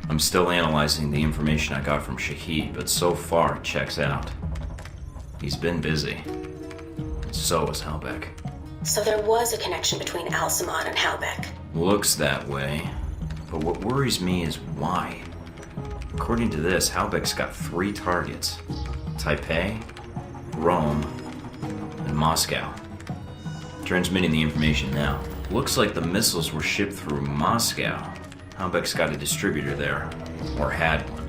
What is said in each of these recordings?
I'm still analyzing the information I got from Shahid, but so far it checks out. He's been busy. So is Halbeck. So there was a connection between Al-Samad and Halbeck. Looks that way. But what worries me is why. According to this, Halbeck's got 3 targets. Taipei, Rome, and Moscow. Transmitting the information now. Looks like the missiles were shipped through Moscow. Halbeck's got a distributor there, or had one.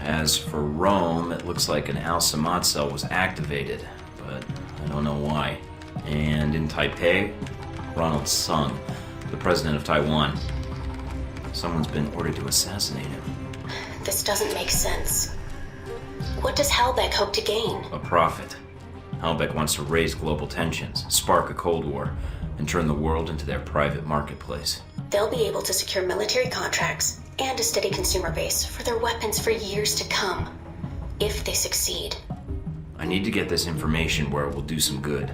As for Rome, it looks like an Al-Samad cell was activated, but I don't know why. And in Taipei, Ronald Sung, the president of Taiwan. Someone's been ordered to assassinate him. This doesn't make sense. What does Halbeck hope to gain? A profit. Halbeck wants to raise global tensions, spark a Cold War, and turn the world into their private marketplace. They'll be able to secure military contracts and a steady consumer base for their weapons for years to come, if they succeed. I need to get this information where it will do some good.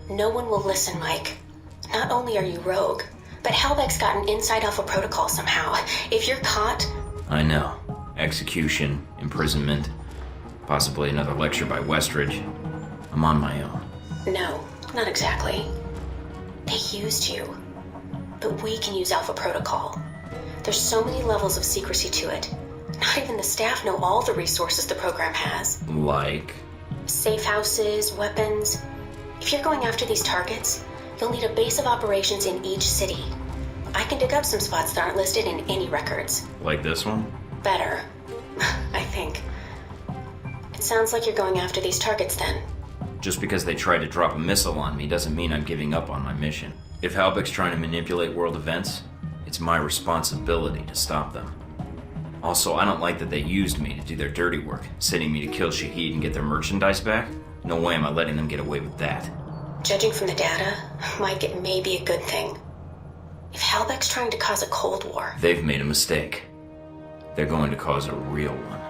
No one will listen, Mike. Not only are you rogue, but Halbeck's got an inside alpha protocol somehow. If you're caught... I know. Execution, imprisonment, possibly another lecture by Westridge. I'm on my own. No, not exactly. They used you. But we can use Alpha Protocol. There's so many levels of secrecy to it. Not even the staff know all the resources the program has. Like? Safe houses, weapons. If you're going after these targets, you'll need a base of operations in each city. I can dig up some spots that aren't listed in any records. Like this one? Better, I think. It sounds like you're going after these targets then. Just because they try to drop a missile on me doesn't mean I'm giving up on my mission. If Halbeck's trying to manipulate world events, it's my responsibility to stop them. Also, I don't like that they used me to do their dirty work, sending me to kill Shahid and get their merchandise back. No way am I letting them get away with that. Judging from the data, Mike, it may be a good thing. If Halbeck's trying to cause a Cold War... They've made a mistake. They're going to cause a real one.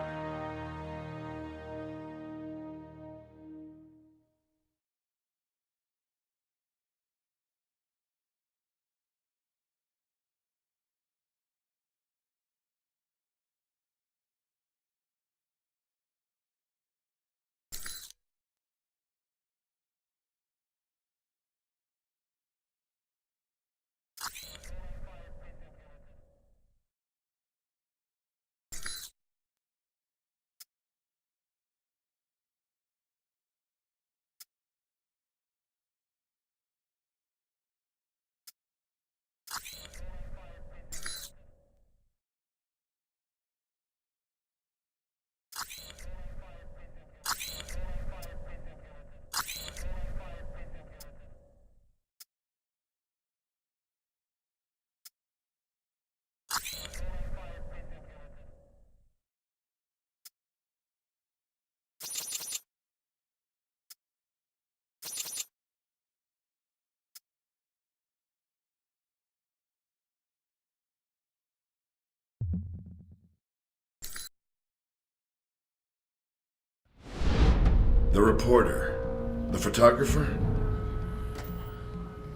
The reporter. The photographer?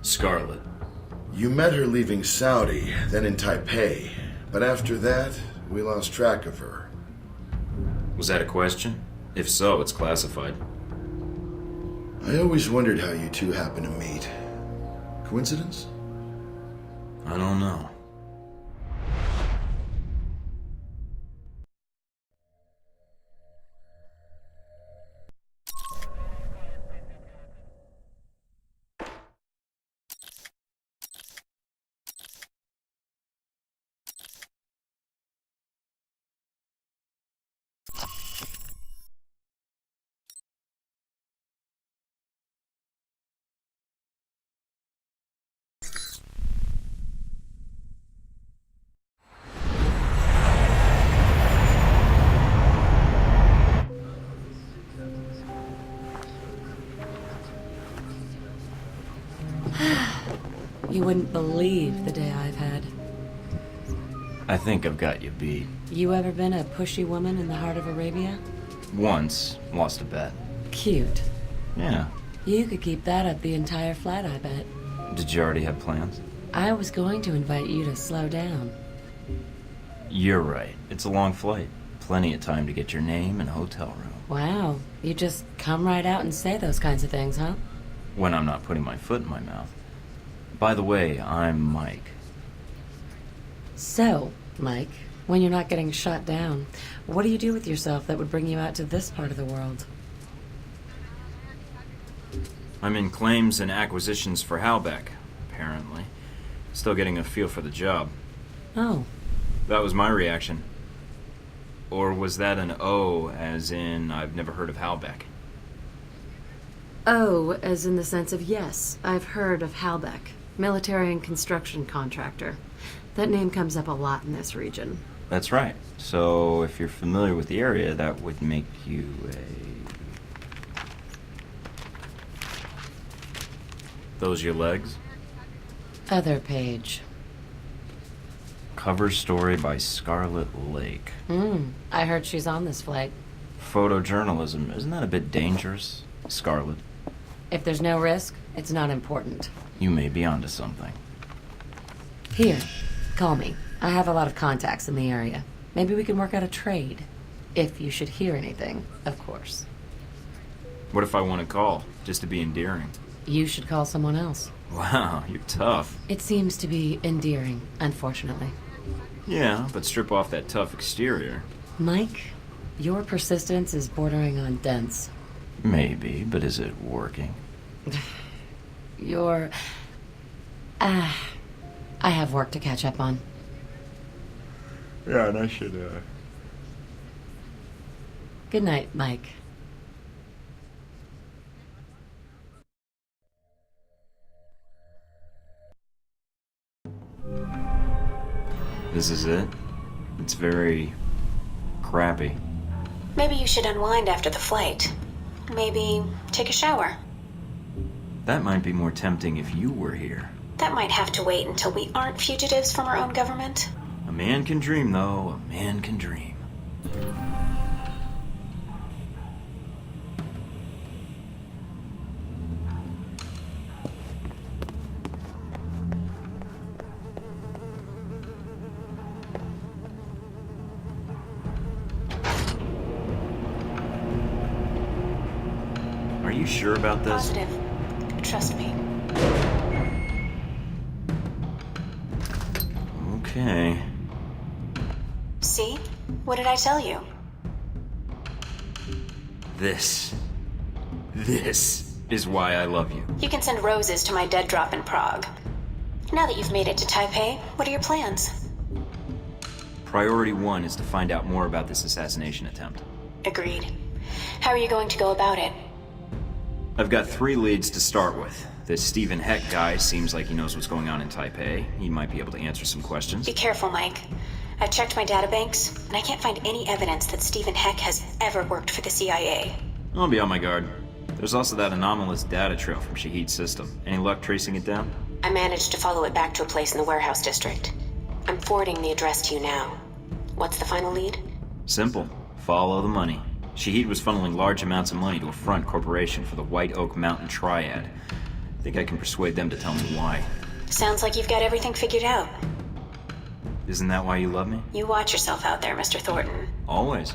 Scarlet. You met her leaving Saudi, then in Taipei. But after that, we lost track of her. Was that a question? If so, it's classified. I always wondered how you two happened to meet. Coincidence? I don't know. You wouldn't believe the day I've had. I think I've got you beat. You ever been a pushy woman in the heart of Arabia? Once, lost a bet. Cute. Yeah. You could keep that up the entire flight, I bet. Did you already have plans? I was going to invite you to slow down. You're right. It's a long flight. Plenty of time to get your name and hotel room. Wow, you just come right out and say those kinds of things, huh? When I'm not putting my foot in my mouth. By the way, I'm Mike. So, Mike, when you're not getting shot down, what do you do with yourself that would bring you out to this part of the world? I'm in claims and acquisitions for Halbeck, apparently. Still getting a feel for the job. Oh. That was my reaction. Or was that an O, as in I've never heard of Halbeck? Oh, as in the sense of yes, I've heard of Halbeck, military and construction contractor. That name comes up a lot in this region. That's right. So if you're familiar with the area, that would make you a... Those your legs? Other page. Cover story by Scarlet Lake. I heard she's on this flight. Photojournalism, isn't that a bit dangerous, Scarlet? If there's no risk, it's not important. You may be onto something. Here, call me. I have a lot of contacts in the area. Maybe we can work out a trade. If you should hear anything, of course. What if I want to call, just to be endearing? You should call someone else. Wow, you're tough. It seems to be endearing, unfortunately. Yeah, but strip off that tough exterior. Mike, your persistence is bordering on dense. Maybe, but is it working? You're... I have work to catch up on. Yeah, and I should, Good night, Mike. This is it? It's very... crappy. Maybe you should unwind after the flight. Maybe take a shower. That might be more tempting if you were here. That might have to wait until we aren't fugitives from our own government. A man can dream, though. A man can dream. Are you sure about this? Positive. Trust me. Okay. See? What did I tell you? This is why I love you. You can send roses to my dead drop in Prague. Now that you've made it to Taipei, what are your plans? Priority 1 is to find out more about this assassination attempt. Agreed. How are you going to go about it? I've got 3 leads to start with. This Stephen Heck guy seems like he knows what's going on in Taipei. He might be able to answer some questions. Be careful, Mike. I've checked my databanks, and I can't find any evidence that Stephen Heck has ever worked for the CIA. I'll be on my guard. There's also that anomalous data trail from Shahid's system. Any luck tracing it down? I managed to follow it back to a place in the warehouse district. I'm forwarding the address to you now. What's the final lead? Simple. Follow the money. Shahid was funneling large amounts of money to a front corporation for the White Oak Mountain Triad. I think I can persuade them to tell me why. Sounds like you've got everything figured out. Isn't that why you love me? You watch yourself out there, Mr. Thornton. Always.